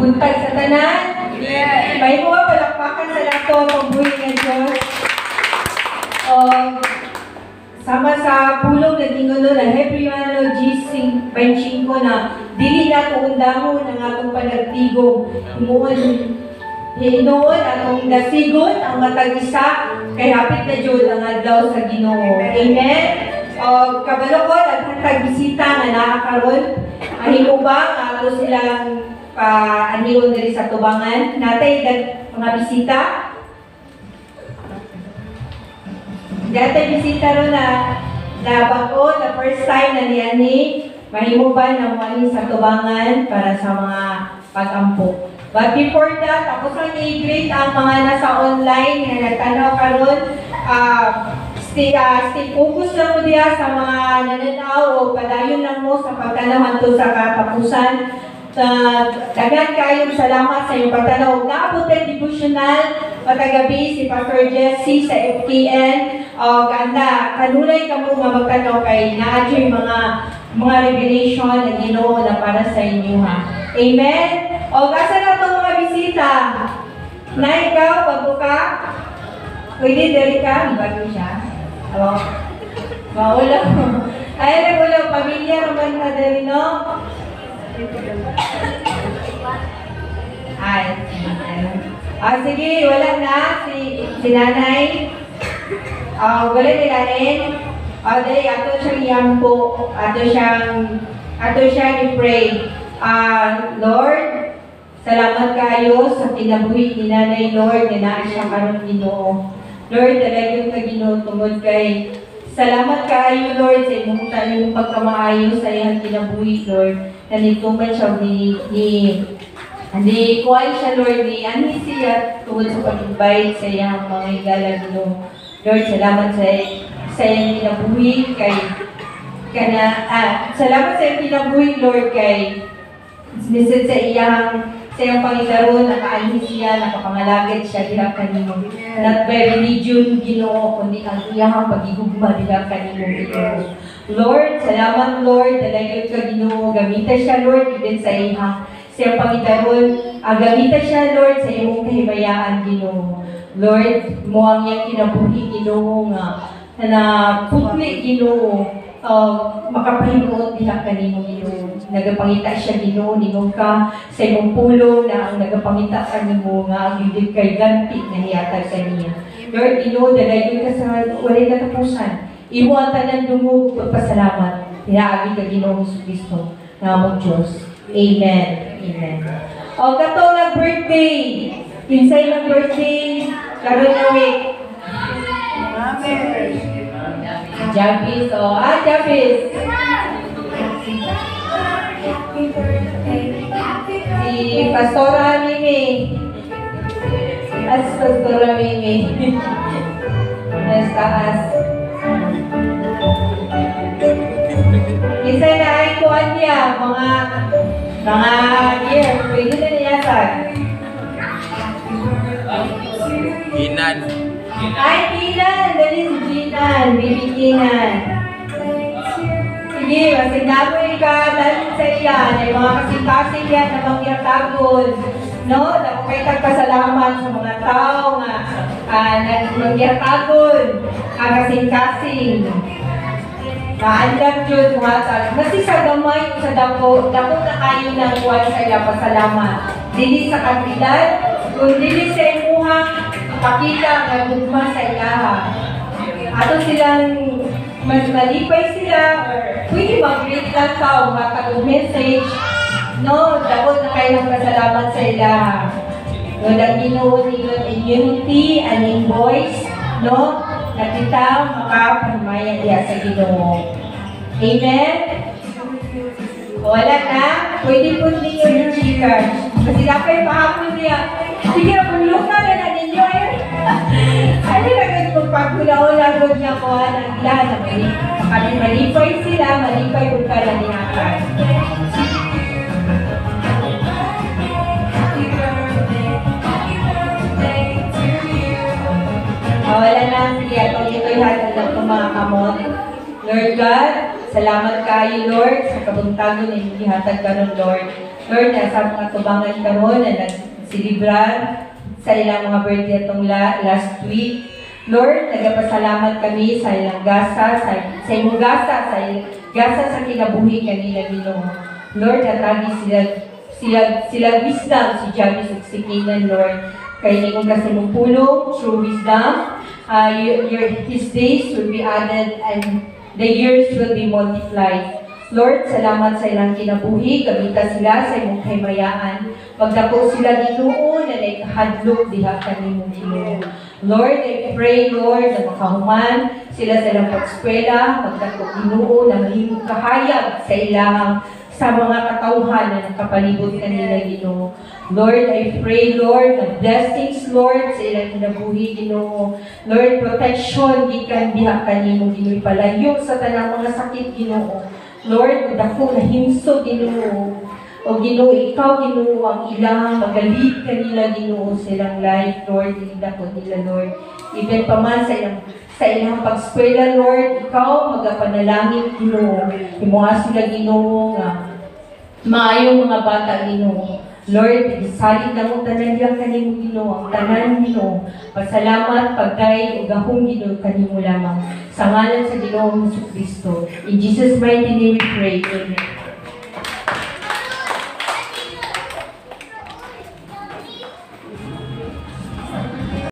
Buntag sa tanan? Yes. May mga palakpakan sa nato, pagbuhi ng Diyos. Sama sa pulong na ginguno na Hebriano G25 na dili na tuundamo ng atong panagtigong. Hinuon atong nasigon ang matag isa kay hapit na Diyod ang adlaw sa Ginoo. Amen? Kabalo ko, naghatag bisita nga nakakaroon. Ahimo ba nga ato silang paaniyon diri sa tubangan? Natay mga bisita? Dati bisita ro na bako, the first time na ni mahimo ba na muali sa tubangan para sa mga pag-ampo. But before that, ako sa i-greet ang mga nasa online na nagtanaw karon. Stay focus lang mo diya sa mga nananaw o padayon lang mo sa pagtanaw to sa katapusan. Dagan kayong salamat sa iyong pagtanaw. Naabot ang devotional patagabi si Pastor Jesse sa FKN. Ganda, kanunay ka mo nga magtanaw kay naadyo mga revelation na Ginoo na para sa inyo ha. Amen? Kasa na itong mga bisita. Na ikaw, bago ka, pwede dali ka, bago siya. Maulaw. Ay, nagulaw, pamilya naman na dali, no? Ay, sige, wala na si nanay. Wala nilanin. Dahil ato siyang iyampo, ato siyang i-pray. Lord, salamat kayo sa kinabuhi ni Nanay Lord, na siya karon Ginoo. Lord, talagang ka Ginoo tungod kay salamat kayo Lord sa imong tayong pagkamaayo sa iyang kinabuhi Lord. Nanituman siya ni kuhay siya Lord, ni ani siya tungod sa pag-invite sa iyang mga higala Ginoo. Lord, salamat sa iyang kinabuhi kay salamat sa iyang kinabuhi Lord kay Bisan sa iyang Panginoon, nakaanhi siya, nakapangalagad siya, diha kanimo. Not by religion, Ginoo, kundi ang iyang pagigugma diha kanimo, Ginoo. Lord, salamat Lord, dalayon ka Ginoo, gamita siya Lord, even sa iyang Panginoon, gamita siya Lord sa iyong kahibayaan, Ginoo. Lord, mo ang iyang kinabuhi, Ginoo nga, na putli, Ginoo, makapahimuot diha kanimo Ginoo. Nagapangita siya Ginoo ningon ka sa imong pulong na ang nagapangita kanimo nga ang gid kay ganti na hihatag kaniya. Lord Ginoo, dalayon ka sa walay katapusan. Imo ang tanan dungog pagpasalamat. Pinaagi ka Ginoo Kristo namong Dios. Amen. Amen. Katong na birthday. Kinsay na birthday karon na week. Amen. Jabis, Jabis. Si Pastora Mimi. Pastora Mimi. Taas. Isa na ay kuwan niya, mga year. Pwede na niyasag. Ginan. Ay, Kinan! Dali si Kinan. Baby Kinan. Sige, masinaboy ka dahil sa iyan. Ay mga kasing-kasing yan na mangyatagod. No? Nakukay kagpasalamat sa mga tao nga mangyatagod. Kasing-kasing. Naandang Diyos mga tao. Kasi sa gamay, sa dako na kayo ng kuwan sa iya pasalamat. Dili sa kantidad, kung dili sa imuhang pakita nga gugma sa ilaha. Ato silang mas malipay sila, pwede mag-read lang ka o makag-message. No, dapat na kayo ng pasalamat sa ilaha. No, nag-inoon immunity and in voice, no, na kita makapamaya diya sa Ginoo. Amen? Wala na, pwede po ninyo yung Gcash. Kasi dapat pahapon niya. Sige, punlok na na ninyo eh. Ano na magpagkulaw-lagod niya ko ang ilan. Kami malipay sila, malipay kung kala niyakan. Wala na, sige, atong ito'y hatag ng itong mga kamot. Lord God, salamat kayo Lord sa kabuntagon na ihatag ka nun Lord. Lord, sa mga tubangan karon na nagsilibrar sa ilang mga birthday atong last week. Lord, nagapasalamat kami sa ilang gasa, sa imong gasa, gasa sa kinabuhi kanila Ginoo. Lord, hatagi sila wisdom, si Jabez ug si Canaan, Lord. Kay ni kung kasi mong pulong, through wisdom, his days will be added and the years will be multiplied. Lord, salamat sa ilang kinabuhi, gamitan sila sa imong kahimayaan. Magdako sila Ginoo na naghadlok diha kanimo Ginoo. Lord, I pray, Lord, na makahuman sila sa ilang pag-eskwela, magdako Ginoo na mahimong kahayag sa mga katawhan na nakapalibot kanila Ginoo. Lord, I pray, Lord, na blessings, Lord, sa ilang kinabuhi, Ginoo. Lord, protection, gikan diha kanimo Ginoo, palayo sa tanang mga sakit, Ginoo. Lord, dako na himso, Ginoo. O Ginoo, ikaw, Ginoo, ang ilang magalit kanila, Ginoo, sa ilang life, Lord, dako nila, Lord. Even pa man sa ilang pag-eskwela, Lord, ikaw, magapanalangin, Ginoo. Imuha sila, Ginoo, nga maayong mga bata, Ginoo. Lord, isalit na mo tanan diya kanimo Ginoo, ang tanan Ginoo. Pasalamat, pagkay, ug gahom Ginoo kanimo lamang. Sa ngalan sa Ginoong Hesus Kristo. In Jesus' mighty name we pray. Amen.